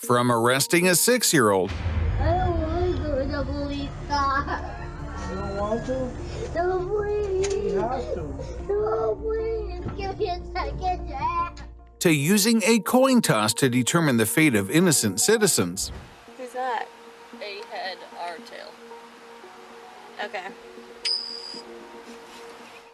From arresting a 6-year-old I don't want to go to the police car. You don't want to? No, please. You have to. No, please. Give me a second chance. to using a coin toss to determine the fate of innocent citizens. Who's that? A head, R tail. Okay.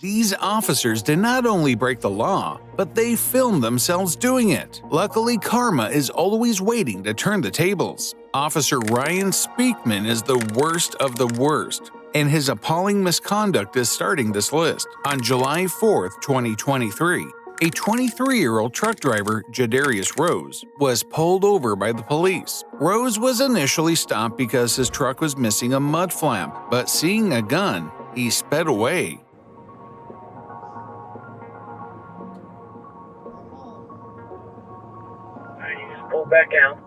These officers did not only break the law, but they filmed themselves doing it. Luckily, karma is always waiting to turn the tables. Officer Ryan Speakman is the worst of the worst, and his appalling misconduct is starting this list. On July 4, 2023, a 23-year-old truck driver, Jadarius Rose, was pulled over by the police. Rose was initially stopped because his truck was missing a mud flap, but seeing a gun, he sped away. Pull back out.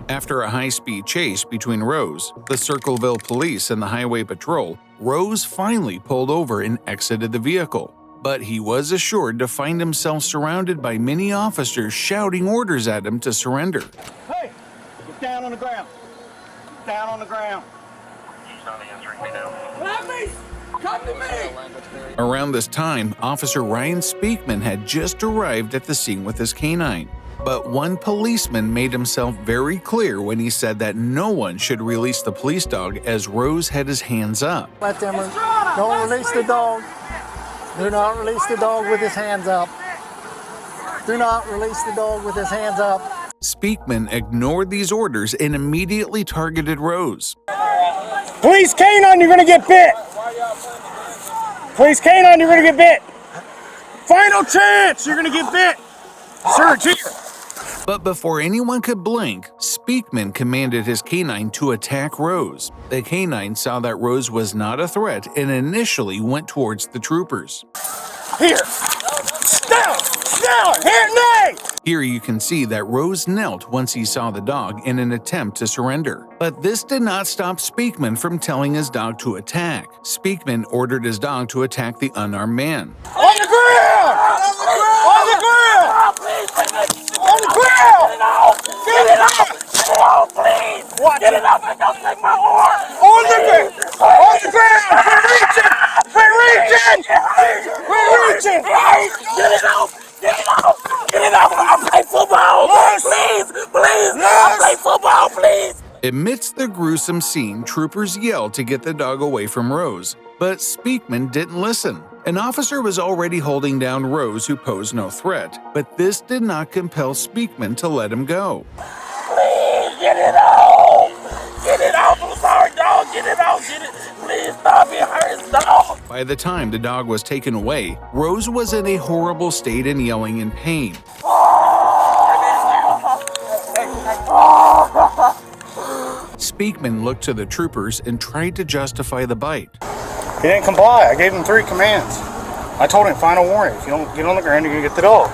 After a high-speed chase between Rose, the Circleville police, and the highway patrol, Rose finally pulled over and exited the vehicle. But he was assured to find himself surrounded by many officers shouting orders at him to surrender. Hey, get down on the ground. Get down on the ground. He's not answering me now. Let me! Come to me! Around this time, Officer Ryan Speakman had just arrived at the scene with his canine. But one policeman made himself very clear when he said that no one should release the police dog as Rose had his hands up. Let them, don't release the dog. Do not release the dog with his hands up. Do not release the dog with his hands up. Speakman ignored these orders and immediately targeted Rose. Police canine, you're gonna get bit! Police canine, you're gonna get bit! Final chance, you're gonna get bit! Sir, here! But before anyone could blink, Speakman commanded his canine to attack Rose. The canine saw that Rose was not a threat and initially went towards the troopers. Here! Down! Down! Here, nay! Here you can see that Rose knelt once he saw the dog in an attempt to surrender. But this did not stop Speakman from telling his dog to attack. Speakman ordered his dog to attack the unarmed man. On the ground! On the ground! On the ground! Get it out! Get it out, please! What? Get it out and don't take my arm! On the ground! On the ground! We're reaching! We're reaching! Get it out! Get it out! Get it out! I play football! Please! Please! I play football, please! Amidst the gruesome scene, troopers yelled to get the dog away from Rose. But Speakman didn't listen. An officer was already holding down Rose, who posed no threat, but this did not compel Speakman to let him go. Please, get it out! Get it out! I'm sorry, dog! Get it out! Get it! Please stop it! Hurts, dog! By the time the dog was taken away, Rose was in a horrible state and yelling in pain. Speakman looked to the troopers and tried to justify the bite. He didn't comply. I gave him 3 commands. I told him, final warning. If you don't get on the ground, you're going to get the dog.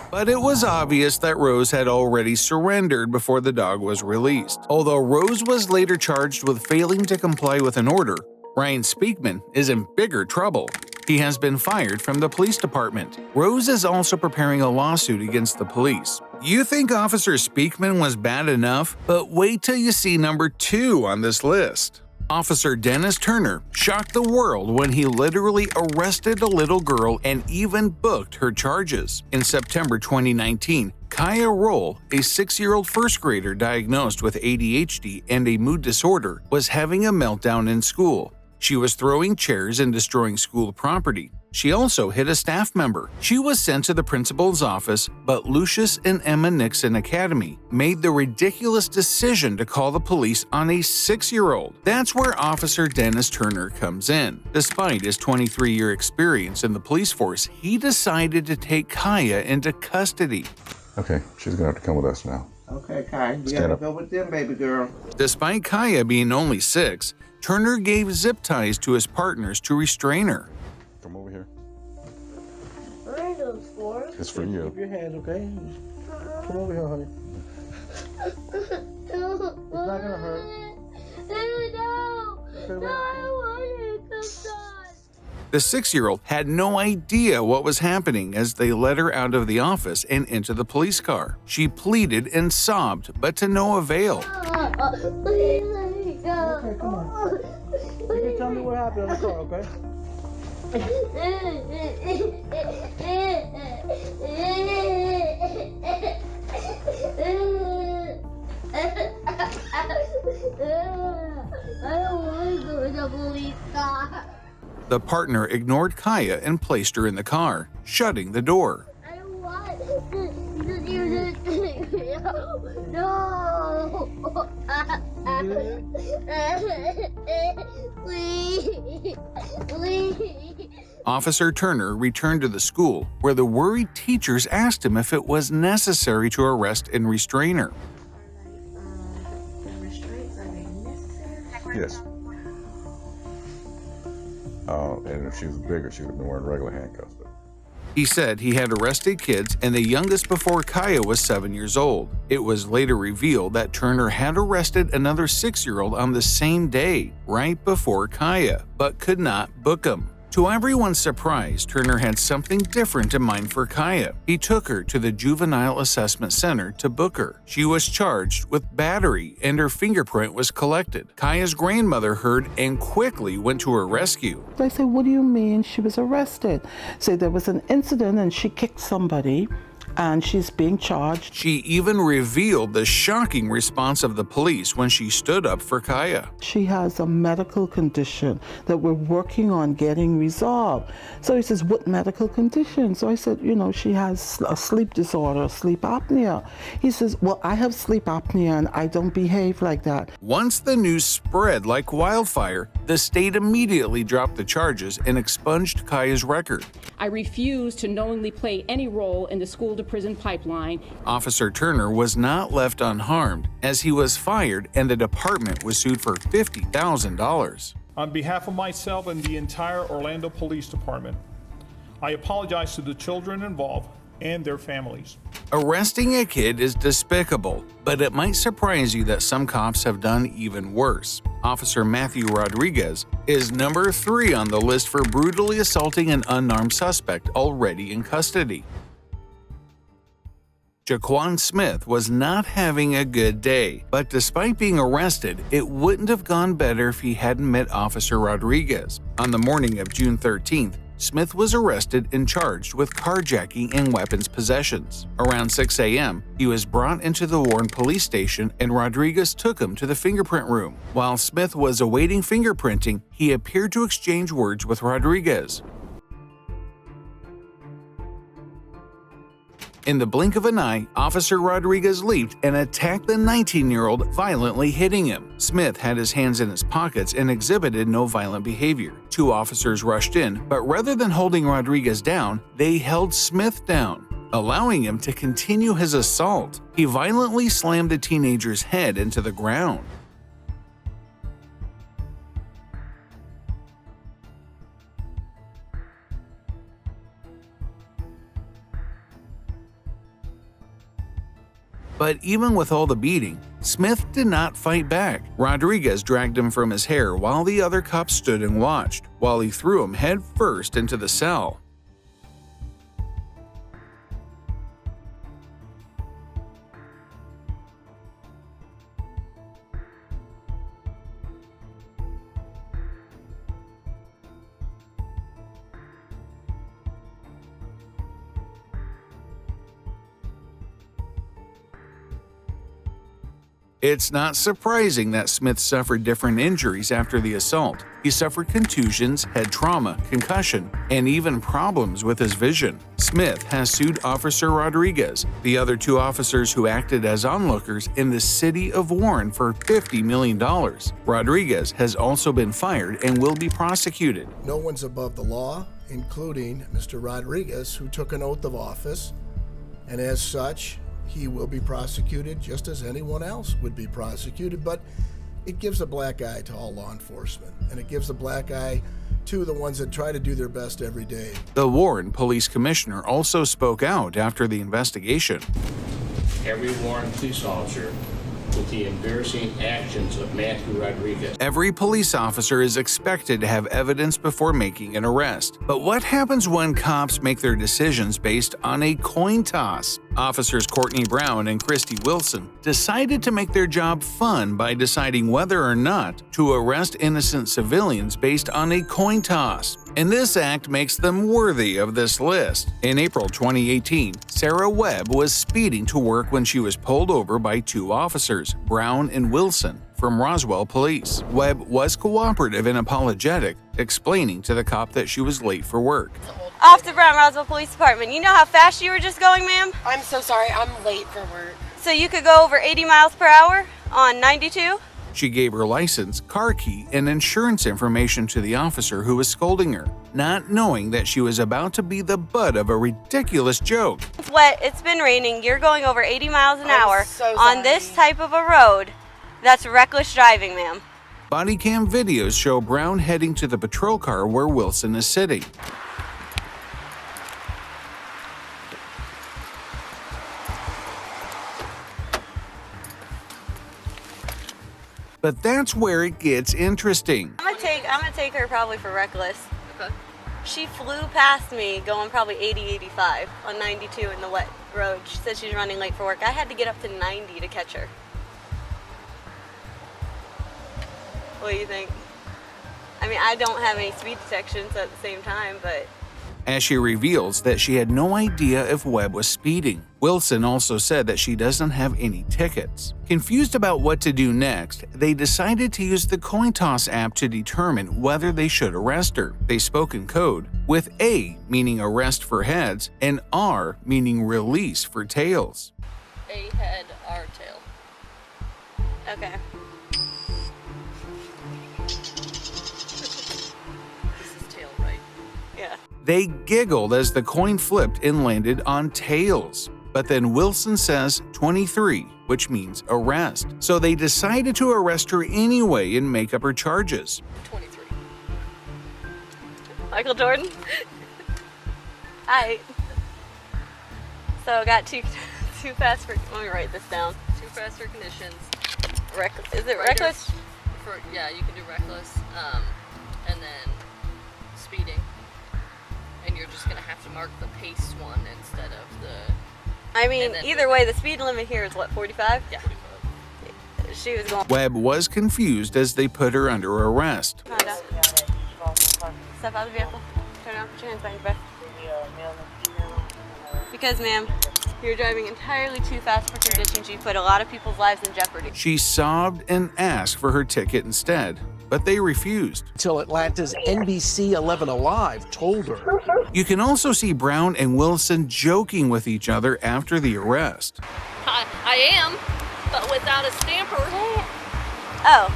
But it was obvious that Rose had already surrendered before the dog was released. Although Rose was later charged with failing to comply with an order, Ryan Speakman is in bigger trouble. He has been fired from the police department. Rose is also preparing a lawsuit against the police. You think Officer Speakman was bad enough? But wait till you see number 2 on this list. Officer Dennis Turner shocked the world when he literally arrested a little girl and even booked her charges. In September 2019, Kaya Roll, a 6-year-old first grader diagnosed with ADHD and a mood disorder, was having a meltdown in school. She was throwing chairs and destroying school property. She also hit a staff member. She was sent to the principal's office, but Lucius and Emma Nixon Academy made the ridiculous decision to call the police on a 6-year-old. That's where Officer Dennis Turner comes in. Despite his 23-year experience in the police force, he decided to take Kaya into custody. Okay, she's gonna have to come with us now. Okay, Kai, you gotta go with them, baby girl. Despite Kaya being only 6, Turner gave zip ties to his partners to restrain her. Come over here. What are those for? It's for you. Keep your hands, okay? Come over here, honey. No. It's not gonna hurt. No. No, I want it. Come on. The 6-year-old had no idea what was happening as they led her out of the office and into the police car. She pleaded and sobbed, but to no avail. Please let me go. Okay, come on. You can tell me what happened in the car, okay? I don't want to go in the police car. The partner ignored Kaya and placed her in the car, shutting the door. I don't want you to take me out. No. Please. Please. Officer Turner returned to the school, where the worried teachers asked him if it was necessary to arrest and restrain her. Yes. And if she was bigger, she would have been wearing regular handcuffs. But He said he had arrested kids, and the youngest before Kaya was 7 years old. It was later revealed that Turner had arrested another 6-year-old on the same day, right before Kaya, but could not book him. To everyone's surprise, Turner had something different in mind for Kaya. He took her to the Juvenile Assessment Center to book her. She was charged with battery, and her fingerprint was collected. Kaya's grandmother heard and quickly went to her rescue. I said, what do you mean she was arrested? So there was an incident and she kicked somebody and she's being charged. She even revealed the shocking response of the police when she stood up for Kaya. She has a medical condition that we're working on getting resolved. So he says, what medical condition? So I said, she has a sleep disorder, sleep apnea. He says, well, I have sleep apnea and I don't behave like that. Once the news spread like wildfire, the state immediately dropped the charges and expunged Kaya's record. I refuse to knowingly play any role in the school-to-prison pipeline. Officer Turner was not left unharmed, as he was fired and the department was sued for $50,000. On behalf of myself and the entire Orlando Police Department, I apologize to the children involved and their families. Arresting a kid is despicable, but it might surprise you that some cops have done even worse. Officer Matthew Rodriguez is number 3 on the list for brutally assaulting an unarmed suspect already in custody. Jaquan Smith was not having a good day, but despite being arrested, it wouldn't have gone better if he hadn't met Officer Rodriguez. On the morning of June 13th, Smith was arrested and charged with carjacking and weapons possessions. Around 6 a.m., he was brought into the Warren police station and Rodriguez took him to the fingerprint room. While Smith was awaiting fingerprinting, he appeared to exchange words with Rodriguez. In the blink of an eye, Officer Rodriguez leaped and attacked the 19-year-old, violently hitting him. Smith had his hands in his pockets and exhibited no violent behavior. 2 officers rushed in, but rather than holding Rodriguez down, they held Smith down, allowing him to continue his assault. He violently slammed the teenager's head into the ground. But even with all the beating, Smith did not fight back. Rodriguez dragged him from his hair while the other cops stood and watched, while he threw him head first into the cell. It's not surprising that Smith suffered different injuries after the assault. He suffered contusions, head trauma, concussion, and even problems with his vision. Smith has sued Officer Rodriguez, the other 2 officers who acted as onlookers in the city of Warren, for $50 million. Rodriguez has also been fired and will be prosecuted. No one's above the law, including Mr. Rodriguez, who took an oath of office, and as such, he will be prosecuted just as anyone else would be prosecuted, but it gives a black eye to all law enforcement, and it gives a black eye to the ones that try to do their best every day. The Warren Police Commissioner also spoke out after the investigation. Every Warren police officer with the embarrassing actions of Matthew Rodriguez. Every police officer is expected to have evidence before making an arrest. But what happens when cops make their decisions based on a coin toss? Officers Courtney Brown and Christy Wilson decided to make their job fun by deciding whether or not to arrest innocent civilians based on a coin toss. And this act makes them worthy of this list. In April 2018, Sarah Webb was speeding to work when she was pulled over by two officers, Brown and Wilson, from Roswell Police. Webb was cooperative and apologetic, explaining to the cop that she was late for work. Off the Brown Roswell Police Department. You know how fast you were just going, ma'am? I'm so sorry, I'm late for work. So you could go over 80 miles per hour on 92? She gave her license, car key, and insurance information to the officer who was scolding her, not knowing that she was about to be the butt of a ridiculous joke. It's wet, it's been raining, you're going over 80 miles an hour so on this type of a road. That's reckless driving, ma'am. Bodycam videos show Brown heading to the patrol car where Wilson is sitting. But that's where it gets interesting. I'm gonna take her probably for reckless. Okay. She flew past me going probably 80, 85 on 92 in the wet road. She said she's running late for work. I had to get up to 90 to catch her. What do you think? I mean, I don't have any speed detections at the same time, but... As she reveals that she had no idea if Webb was speeding. Wilson also said that she doesn't have any tickets. Confused about what to do next, they decided to use the coin toss app to determine whether they should arrest her. They spoke in code, with A meaning arrest for heads and R meaning release for tails. A head, R tail. Okay. This is tail, right? Yeah. They giggled as the coin flipped and landed on tails. But then Wilson says 23, which means arrest. So they decided to arrest her anyway and make up her charges. 23. Michael Jordan? Hi. So I got too fast for... Let me write this down. Too fast for conditions. Is it reckless? Yeah, you can do reckless. And then speeding. And you're just gonna have to mark the pace one instead of the... I mean, either way, the speed limit here is what, 45? Yeah, 45. She was going... Webb was confused as they put her under arrest. Come on down. Step out of the vehicle. Turn around, put your hands behind your back. Because, ma'am, you're driving entirely too fast for conditions. You put a lot of people's lives in jeopardy. She sobbed and asked for her ticket instead, but they refused. Till Atlanta's NBC 11 Alive told her. You can also see Brown and Wilson joking with each other after the arrest. I am, but without a stamper. Oh.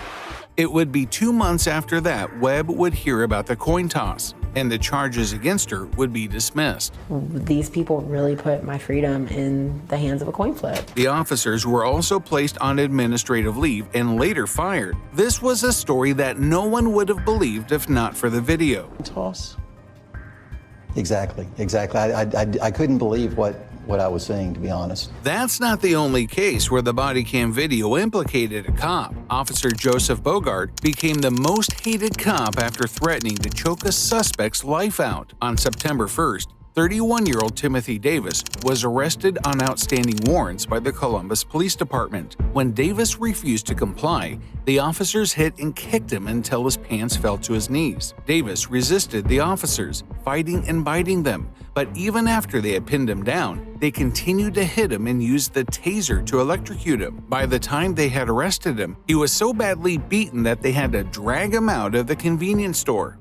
It would be 2 months after that Webb would hear about the coin toss, and the charges against her would be dismissed. These people really put my freedom in the hands of a coin flip. The officers were also placed on administrative leave and later fired. This was a story that no one would have believed if not for the video. Toss? Exactly. I couldn't believe what I was seeing, to be honest. That's not the only case where the body cam video implicated a cop. Officer Joseph Bogart became the most hated cop after threatening to choke a suspect's life out. On September 1st, 31-year-old Timothy Davis was arrested on outstanding warrants by the Columbus Police Department. When Davis refused to comply, the officers hit and kicked him until his pants fell to his knees. Davis resisted the officers, fighting and biting them, but even after they had pinned him down, they continued to hit him and used the taser to electrocute him. By the time they had arrested him, he was so badly beaten that they had to drag him out of the convenience store.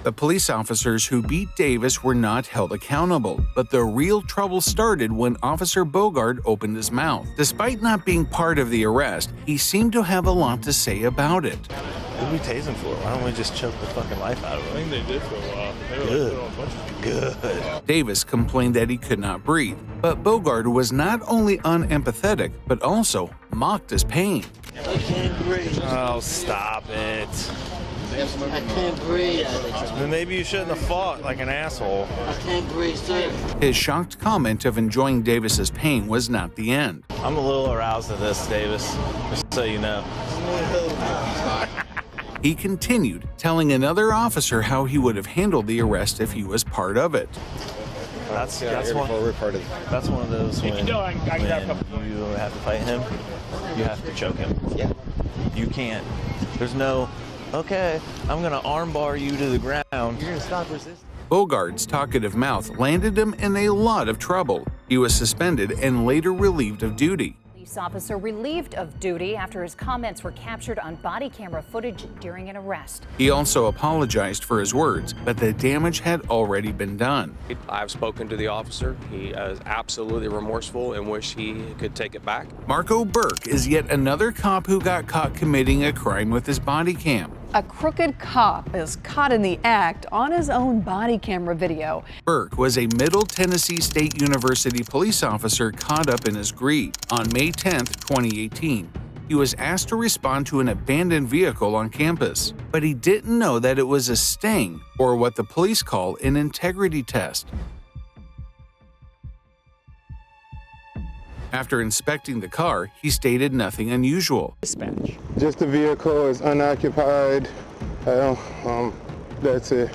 The police officers who beat Davis were not held accountable, but the real trouble started when Officer Bogart opened his mouth. Despite not being part of the arrest, he seemed to have a lot to say about it. What are we tasing for? Why don't we just choke the fucking life out of him? I think they did for a while. Good. Davis complained that he could not breathe, but Bogart was not only unempathetic, but also mocked his pain. I can't breathe. Oh, stop it. I can't breathe. Then maybe you shouldn't have fought like an asshole. I can't breathe, sir. His shocked comment of enjoying Davis's pain was not the end. I'm a little aroused at this, Davis, just so you know. He continued, telling another officer how he would have handled the arrest if he was part of it. That's one of those when you have to fight him, you have to choke him. Yeah. You can't. There's no, okay, I'm going to armbar you to the ground. You're going to stop resisting. Bogart's talkative mouth landed him in a lot of trouble. He was suspended and later relieved of duty. Police officer relieved of duty after his comments were captured on body camera footage during an arrest. He also apologized for his words, but the damage had already been done. I've spoken to the officer. He is absolutely remorseful and wish he could take it back. Marco Burke is yet another cop who got caught committing a crime with his body cam. A crooked cop is caught in the act on his own body camera video. Burke was a Middle Tennessee State University police officer caught up in his greed. On May 10, 2018, he was asked to respond to an abandoned vehicle on campus, but he didn't know that it was a sting, or what the police call an integrity test. After inspecting the car, he stated nothing unusual. Dispatch. Just the vehicle is unoccupied. That's it.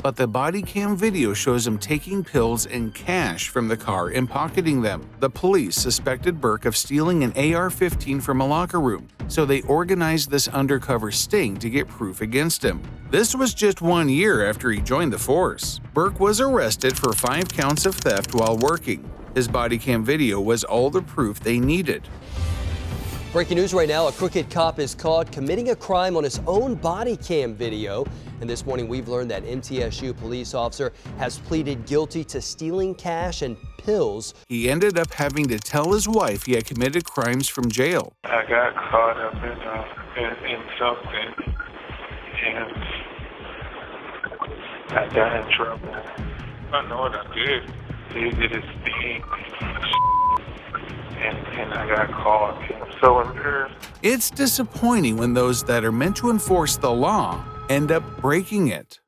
But the body cam video shows him taking pills and cash from the car and pocketing them. The police suspected Burke of stealing an AR-15 from a locker room, so they organized this undercover sting to get proof against him. This was just 1 year after he joined the force. Burke was arrested for 5 counts of theft while working. His body cam video was all the proof they needed. Breaking news right now, a crooked cop is caught committing a crime on his own body cam video. And this morning we've learned that MTSU police officer has pleaded guilty to stealing cash and pills. He ended up having to tell his wife he had committed crimes from jail. I got caught up in something, and I got in trouble. I know what I did. He did his thing, and I got caught. I'm so embarrassed. It's disappointing when those that are meant to enforce the law end up breaking it.